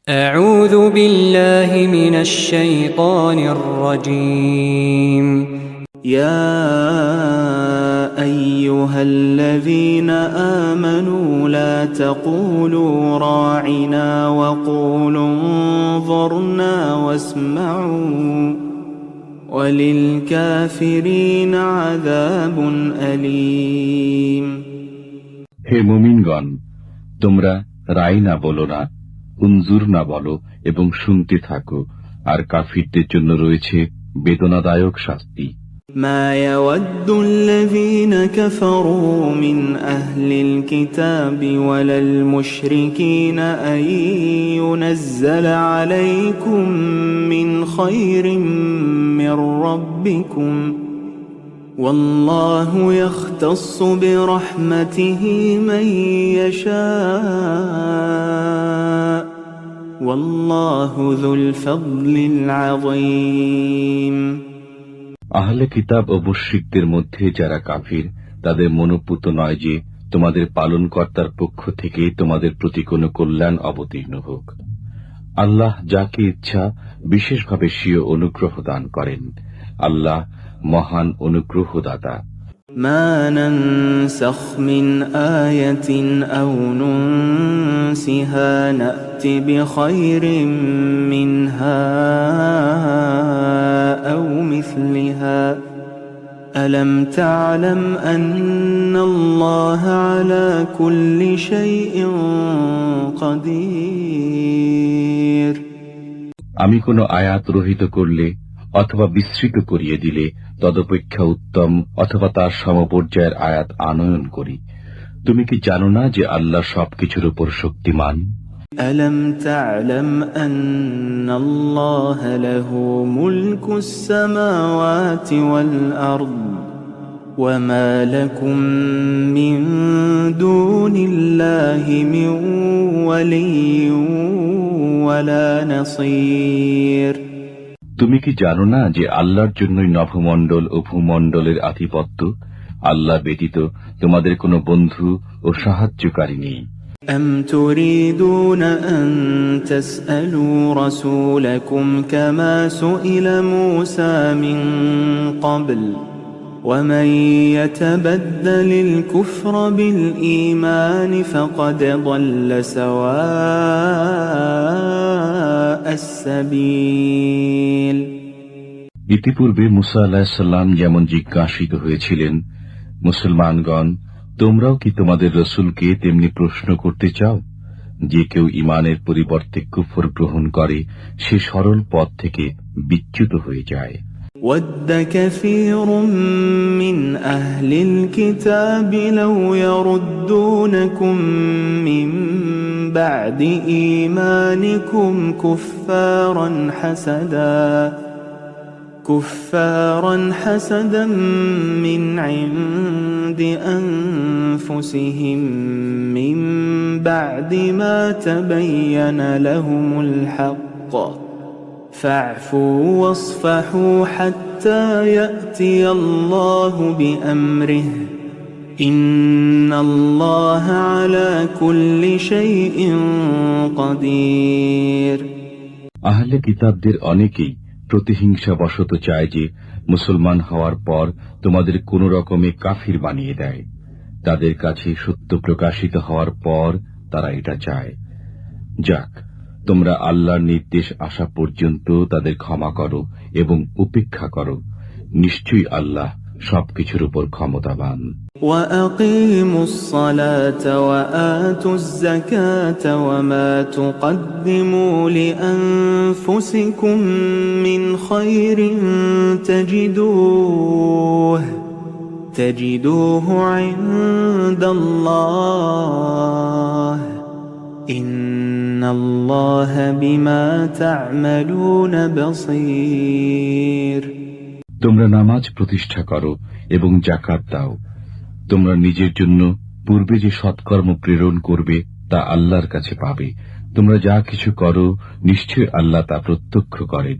أعوذ بالله من الشيطان الرجيم يا أيها الذين آمنوا لا تقولوا راعنا وقولوا انظرنا واسمعوا وللكافرين عذاب أليم হে মুমিনগণ, তোমরা রাইনা বলো না, উনজুর না বলো এবং শুনতে থাকো, আর কাফিরদের জন্য রয়েছে বেদনাদায়ক শাস্তি। ما يود الذين كفروا من أهل الكتاب ولا المشركين أن ينزل عليكم من خير من ربكم والله يختص برحمته من يشاء والله ذو الفضل العظيم আহলে কিতাব ও মুশরিকদের মধ্যে যারা কাফির, তাদের মনোপুত নয় যে তোমাদের পালনকর্তার পক্ষ থেকে তোমাদের প্রতি কোনো কল্যাণ অবতীর্ণ হোক। আল্লাহ যাকে ইচ্ছা বিশেষভাবে স্বীয় অনুগ্রহ দান করেন। আল্লাহ মহান অনুগ্রহদাতা। ما ننسخ من آية أو ننسها نأت بخير منها أو مثلها ألم تعلم أن الله على كل شيء قدير আমি কোনো আয়াত রহিত করলে অথবা বিস্মৃত করিয়ে দিলে তদপেক্ষা উত্তম অথবা তার সমপর্যায়ের আয়াত আনয়ন করি। তুমি কি জানো না যে আল্লাহ সবকিছুর উপর শক্তিমান? ألم تعلم أن الله له ملك السماوات والأرض وما لكم من دون الله من ولي ولا نصير তুমি কি জানো না যে আল্লাহর জন্যই নভমণ্ডল ও ভূমণ্ডলের আধিপত্য? আল্লাহ ব্যতীত তোমাদের কোনো বন্ধু ও সাহায্যকারী নেই। أم تريدون أن تسألوا رسولكم كما سئل موسى من قبل ومن يتبدل الكفر بالإيمان فقد ضل سواء السبيل ইতিপূর্বে মুসা আলাইহিস সালাম যেমন জিজ্ঞাসিত হয়েছিলেন, মুসলমানগণ, তোমরাও কি তোমাদের রসুলকে তেমনি প্রশ্ন করতে চাও? যে কেউ ঈমানের পরিবর্তে কুফর গ্রহণ করে সে সরল পথ থেকে বিচ্যুত হয়ে যায়। ود كثير من أهل الكتاب لو يردونكم من بعد إيمانكم كفارا حسدا من عند أنفسهم من بعد ما تبين لهم الحق فاعفوا واصفحوا حتى يأتي الله بأمره إن الله على كل شيء قدير আহলে কিতাবদের অনেকেই প্রতিহিংসা বশত চায় যে মুসলমান হওয়ার পর তোমাদের কোন রকমে কাফির বানিয়ে দেয়। তাদের কাছে সত্য প্রকাশিত হওয়ার পর তারা এটা চায়। যাক, তোমরা আল্লাহর নির্দেশ আসা পর্যন্ত তাদের ক্ষমা করো এবং উপেক্ষা করো। নিশ্চয়ই আল্লাহ সবকিছুর উপর ক্ষমতাবান। وأقيموا الصلاة وآتوا الزكاة وما تقدموا لأنفسكم من خير تجدوه عند الله إن الله بما تعملون بصير তোমরা নামাজ প্রতিষ্ঠা করো এবং যাকাত দাও। তোমরা নিজের জন্য পূর্বে যে সৎকর্ম প্রেরণ করবে তা আল্লাহর কাছে পাবে। তোমরা যা কিছু করো নিশ্চয় আল্লাহ তা প্রত্যক্ষ করেন।